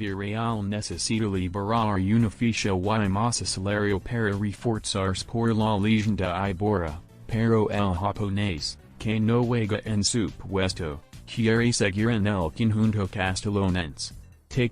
Villarreal necesita liberar una ficha y masa salarial para reforzarse por la lesión de Iborra, pero el japonés, que no juega en su puesto, quiere seguir en el conjunto castellonense.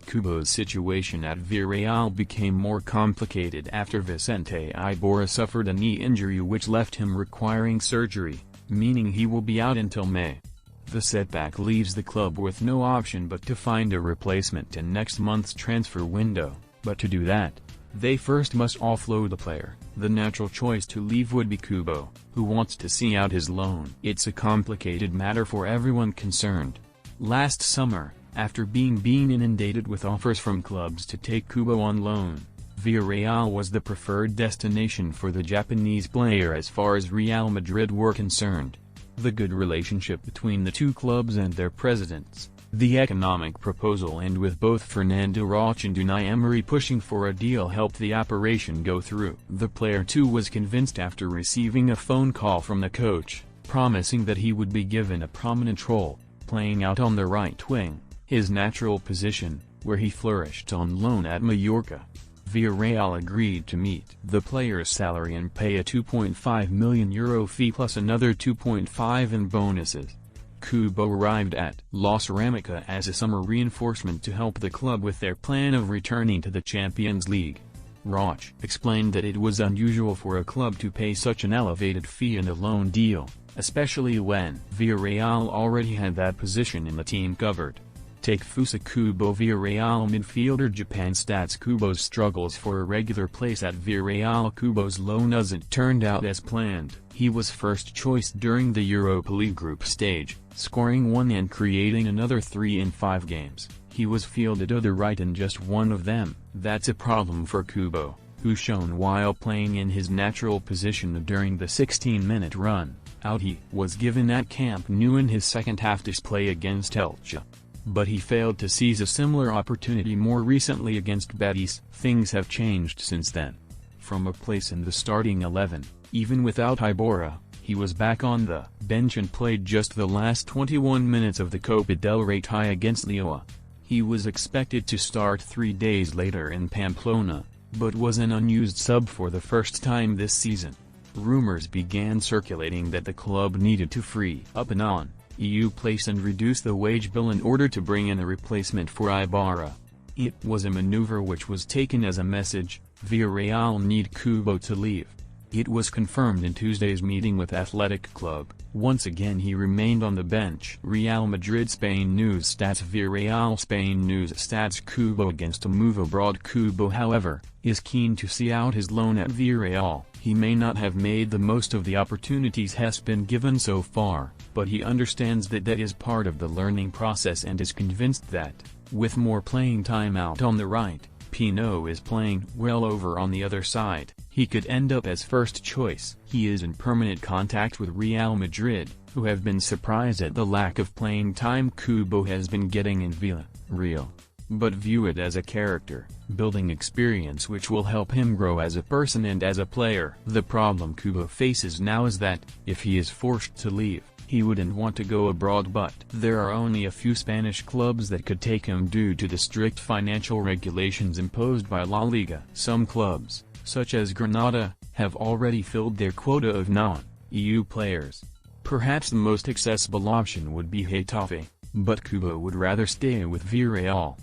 Kubo's situation at Villarreal became more complicated after Vicente Iborra suffered a knee injury which left him requiring surgery, meaning he will be out until May. The setback leaves the club with no option but to find a replacement in next month's transfer window, but to do that, they first must offload the player. The natural choice to leave would be Kubo, who wants to see out his loan. It's a complicated matter for everyone concerned. Last summer, after being inundated with offers from clubs to take Kubo on loan, Villarreal was the preferred destination for the Japanese player as far as Real Madrid were concerned. The good relationship between the two clubs and their presidents, the economic proposal, and with both Fernando Roch and Unai Emery pushing for a deal helped the operation go through. The player too was convinced after receiving a phone call from the coach, promising that he would be given a prominent role, playing out on the right wing, his natural position, where he flourished on loan at Mallorca. Villarreal agreed to meet the player's salary and pay a €2.5 million fee plus another 2.5 in bonuses. Kubo arrived at La Ceramica as a summer reinforcement to help the club with their plan of returning to the Champions League. Roch explained that it was unusual for a club to pay such an elevated fee in a loan deal, especially when Villarreal already had that position in the team covered. Kubo Villarreal midfielder Japan stats Kubo's struggles for a regular place at Villarreal. Kubo's loan hasn't turned out as planned. He was first choice during the Europa League group stage, scoring 1 and creating another 3 in 5 games. He was fielded to the right in just one of them. That's a problem for Kubo, who shone while playing in his natural position during the 16-minute run out he was given at Camp Nou in his second half display against Elche. But he failed to seize a similar opportunity more recently against Betis. Things have changed since then. From a place in the starting 11, even without Iborra, he was back on the bench and played just the last 21 minutes of the Copa del Rey tie against Lyon. He was expected to start 3 days later in Pamplona, but was an unused sub for the first time this season. Rumors began circulating that the club needed to free up an EU place and reduce the wage bill in order to bring in a replacement for Iborra. It was a maneuver which was taken as a message: Villarreal need Kubo to leave. It was confirmed in Tuesday's meeting with Athletic Club. Once again he remained on the bench. Real Madrid Spain News stats Villarreal Spain News stats Kubo against a move abroad. Kubo, however, is keen to see out his loan at Villarreal. He may not have made the most of the opportunities has been given so far, but he understands that is part of the learning process and is convinced that, with more playing time out on the right, Pino is playing well over on the other side, he could end up as first choice. He is in permanent contact with Real Madrid, who have been surprised at the lack of playing time Kubo has been getting in Villarreal, but view it as a character building experience which will help him grow as a person and as a player. The problem Kubo faces now is that, if he is forced to leave, he wouldn't want to go abroad, but there are only a few Spanish clubs that could take him due to the strict financial regulations imposed by La Liga. Some clubs, such as Granada, have already filled their quota of non-EU players. Perhaps the most accessible option would be Getafe, but Kubo would rather stay with Villarreal.